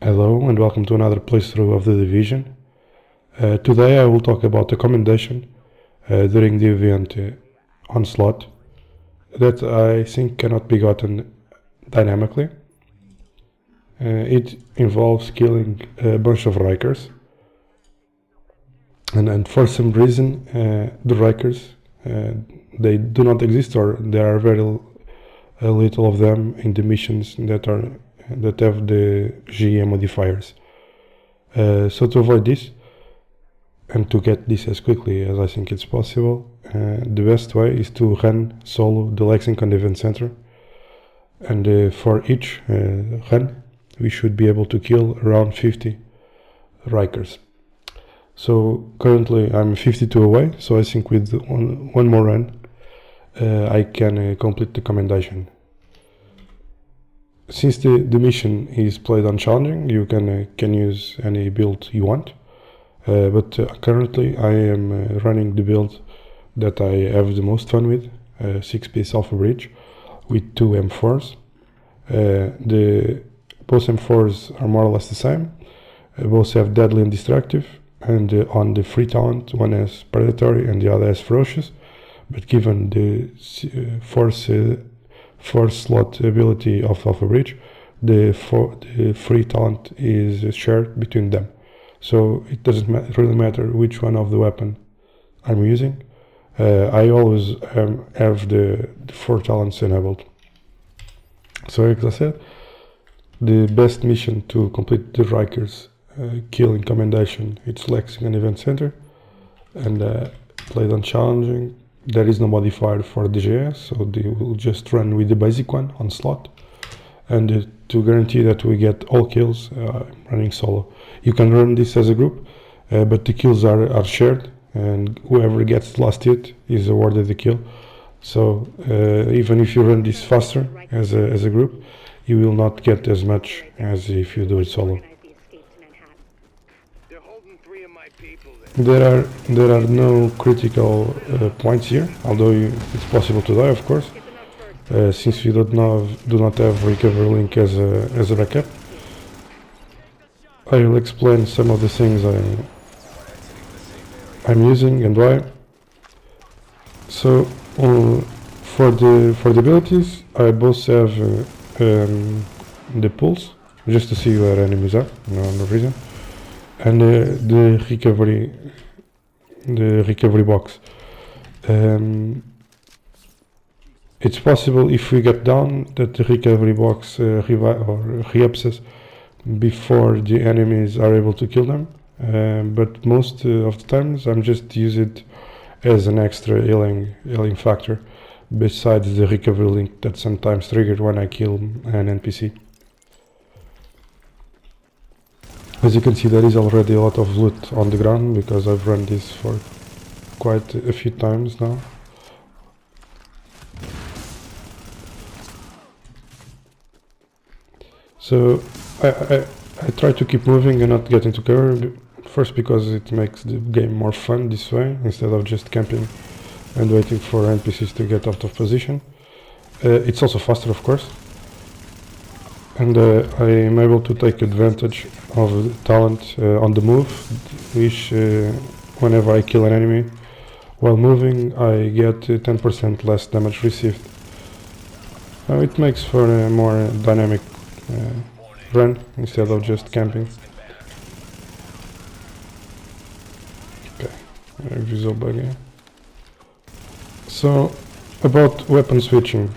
Hello and welcome to another playthrough of The Division. Today I will talk about the commendation during the event Onslaught that I think cannot be gotten dynamically. It involves killing a bunch of Rikers, and for some reason the Rikers they do not exist, or there are very little of them in the missions that have the GE modifiers. So to avoid this and to get this as quickly as I think it's possible, the best way is to run solo the Lexington Event Center, and for each run we should be able to kill around 50 Rikers. So currently I'm 52 away, so I think with one more run I can complete the commendation. Since the mission is played on challenging, you can use any build you want, but currently I am running the build that I have the most fun with, 6-piece Alpha Bridge with 2 M4s. Both M4s are more or less the same, both have deadly and destructive, and on the free talent one has predatory and the other has ferocious, but given the force slot ability of Alpha Bridge, the free talent is shared between them, so it doesn't really matter which one of the weapon I'm using. I always have the 4 talents enabled. So as I said, the best mission to complete the Rikers killing commendation, it's Lexington Event Center, and played on challenging. There is no modifier for DGS, so they will just run with the basic one, Onslaught. And to guarantee that we get all kills, I'm running solo. You can run this as a group, but the kills are shared, and whoever gets the last hit is awarded the kill. So even if you run this faster as a group, you will not get as much as if you do it solo. There are no critical points here, although it's possible to die, of course, since we do not have recovery link as a backup. I will explain some of the things I'm using and why. So for the abilities, I both have the pulse, just to see where enemies are, no reason, and the recovery box. It's possible if we get down that the recovery box re-ups us before the enemies are able to kill them, but most of the times I'm just use it as an extra healing factor besides the recovery link that's sometimes triggered when I kill an NPC. As you can see, there is already a lot of loot on the ground because I've run this for quite a few times now. So I try to keep moving and not get into cover, first because it makes the game more fun this way, instead of just camping and waiting for NPCs to get out of position. It's also faster, of course. And I am able to take advantage of the talent on the move, which whenever I kill an enemy while moving, I get 10% less damage received. It makes for a more dynamic run instead of just camping. Okay, visual bug here. So about weapon switching.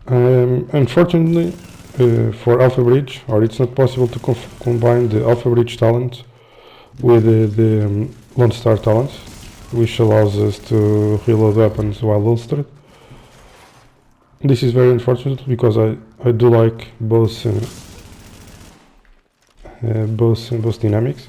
Unfortunately, for Alpha Bridge, it's not possible to combine the Alpha Bridge talent with the Lone Star talent, which allows us to reload weapons while holstered. This is very unfortunate because I do like both dynamics.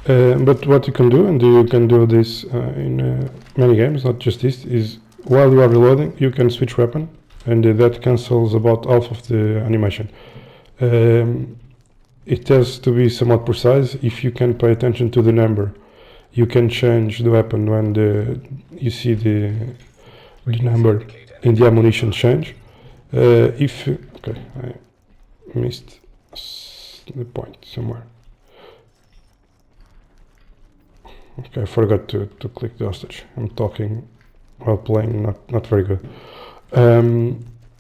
But what you can do, and you can do this in many games, not just this, is while you are reloading you can switch weapon, and that cancels about half of the animation. It has to be somewhat precise. If you can pay attention to the number, you can change the weapon when you see the number in the ammunition change. Okay, I missed the point somewhere. Okay, I forgot to click the hostage. I'm talking while playing, not very good.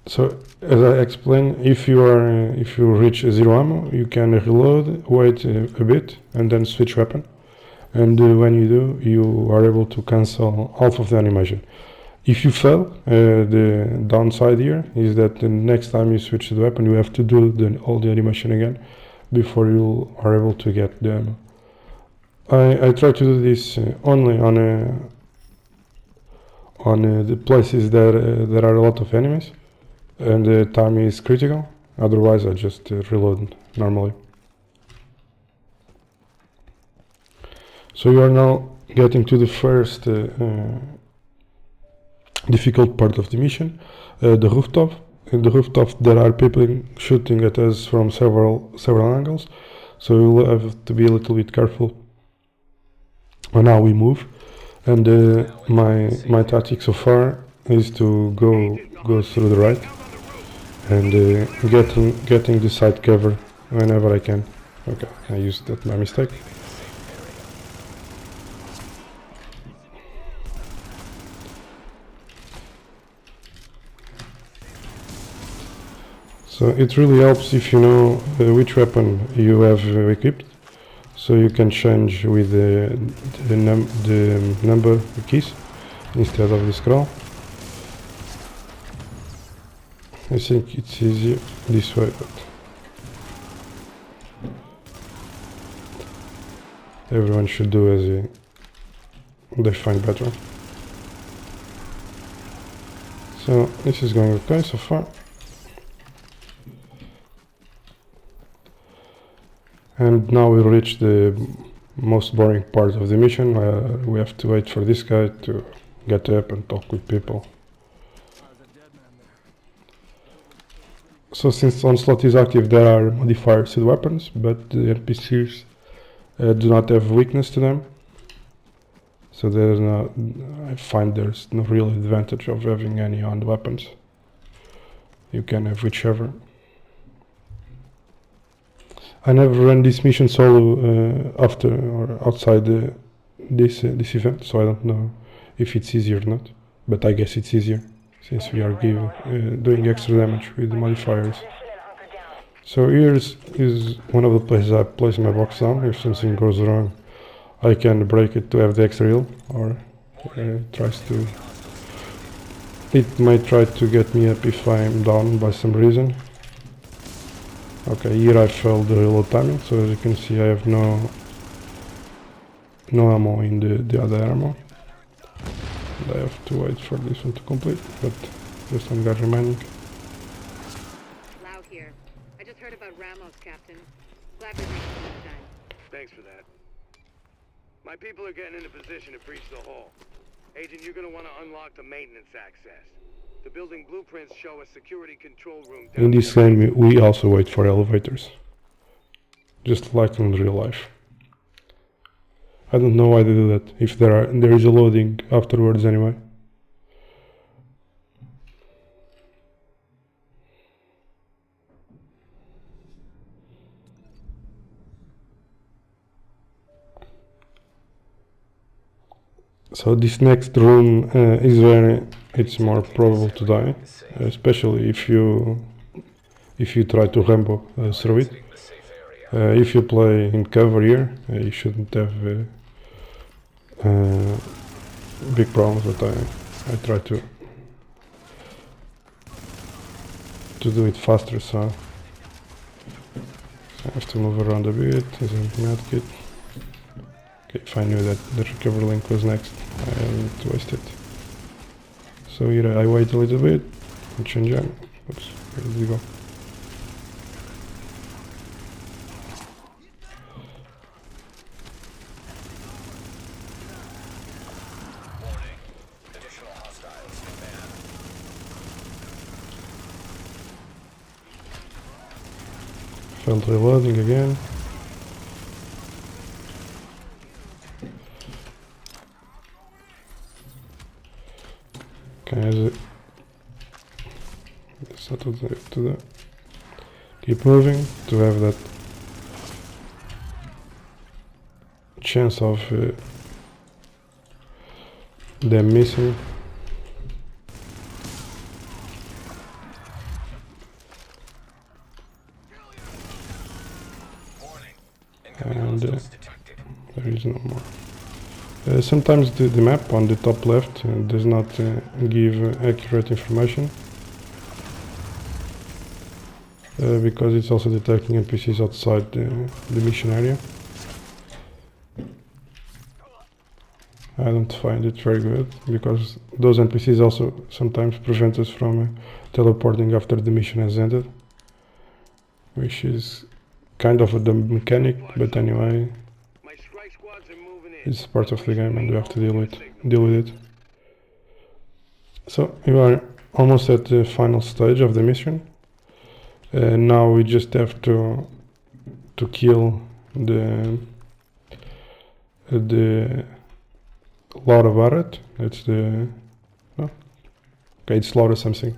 So as I explained, if you reach zero ammo, you can reload, wait a bit, and then switch weapon. And when you do, you are able to cancel half of the animation. If you fail, the downside here is that the next time you switch the weapon, you have to do all the animation again before you are able to get the ammo. I try to do this only on the places that there are a lot of enemies and the time is critical. Otherwise, I just reload normally. So you are now getting to the first difficult part of the mission, the rooftop. In the rooftop, there are people shooting at us from several angles, so you'll have to be a little bit careful on how we move. And my tactic so far is to go through the right and getting the side cover whenever I can. Okay, I used that by mistake. So it really helps if you know which weapon you have equipped, so you can change with the number keys instead of the scroll. I think it's easier this way, but everyone should do as they find better. So this is going okay so far. And now we reach the most boring part of the mission. We have to wait for this guy to get up and talk with people. So since Onslaught is active, there are modifiers to the weapons, but the NPCs do not have weakness to them. So I find there's no real advantage of having any on the weapons. You can have whichever. I never ran this mission solo after or outside this event, so I don't know if it's easier or not. But I guess it's easier since we are doing extra damage with the modifiers. So here is one of the places I place my box down. If something goes wrong, I can break it to have the extra heal, or it might try to get me up if I'm down by some reason. Okay, here I failed the reload timing, so as you can see I have no ammo in the other ammo. And I have to wait for this one to complete, but this one got remaining. Lau here. I just heard about Ramos, Captain. Glad we're making this time. Thanks for that. My people are getting into position to breach the hull. Agent, you're gonna want to unlock the maintenance access. The building blueprints show a security control room down in this game we also wait for elevators, just like in real life. I don't know why they do that, if there is a loading afterwards anyway. So this next room is where it's more probable to die, especially if you try to Rambo through it. If you play in cover here, you shouldn't have big problems, but I try to do it faster, so I have to move around a bit. Isn't medkit. Okay, if I knew that the recovery link was next, I hadn't wasted it. So here I wait a little bit and change ammo. Oops, where did we go? Failed reloading again. Okay, That's not what I have to do. Keep moving to have that chance of them missing. And there is no more. Sometimes the map on the top left does not give accurate information because it's also detecting NPCs outside the mission area. I don't find it very good because those NPCs also sometimes prevent us from teleporting after the mission has ended, which is kind of a dumb mechanic, but anyway, it's part of the game and we have to deal with it. So we are almost at the final stage of the mission. Now we just have to kill the Laura Barrett. It's the no? Okay, it's Laura something.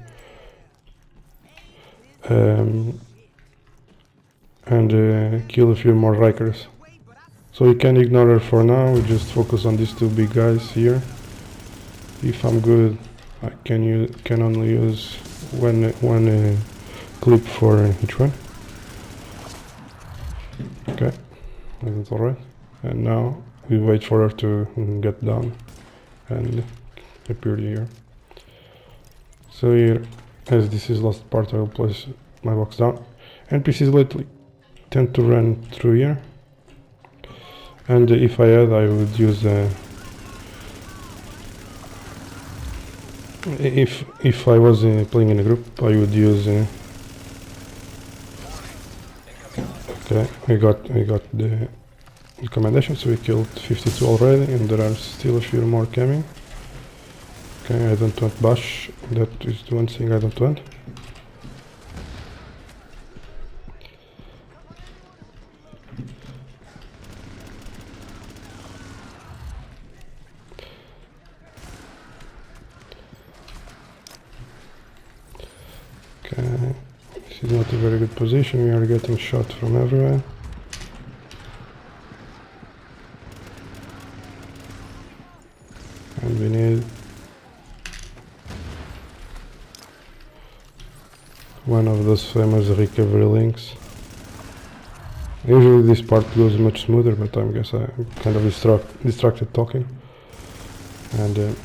And kill a few more Rikers. So we can ignore her for now, we just focus on these two big guys here. If I'm good, I can only use one clip for each one. Okay, that's alright. And now we wait for her to get down and appear here. So here, as this is last part, I will place my box down. NPCs lately tend to run through here, and if I had, I would use if I was playing in a group, I would use okay, we got the commendation, so we killed 52 already, and there are still a few more coming. Okay, I don't want bash, that is the one thing I don't want. Okay, this is not a very good position, we are getting shot from everywhere. And we need one of those famous recovery links. Usually this part goes much smoother, but I guess I'm kind of distracted talking. And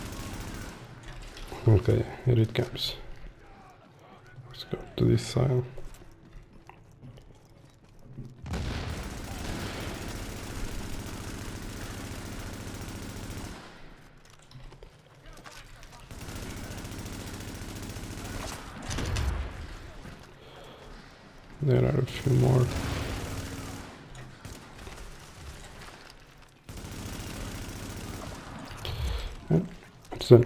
okay, here it comes. Let's go to this side. There are a few more. Yeah, it's done.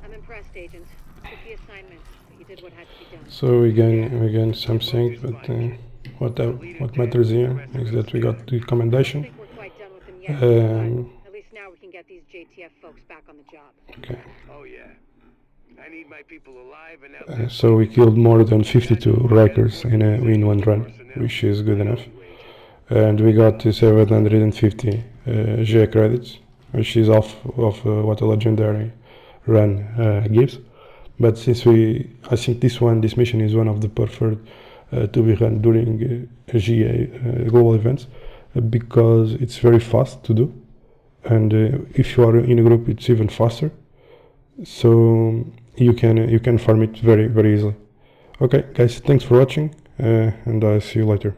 I'm impressed, Agent. Took the assignment, but you did what had to be done. So we gain something, but what matters here is that we got the I don't commendation. think we're quite done with them yet, but at least now we can get these JTF folks back on the job. Okay. Oh yeah. I need my people alive and out. So we killed more than 52 Rikers in one run, which is good enough. And we got 750 GE credits, which is half of what a legendary run gives. But since I think this mission is one of the preferred to be run during GA global events, because it's very fast to do, and if you are in a group, it's even faster. So you can farm it very easily. Okay, guys, thanks for watching, and I'll see you later.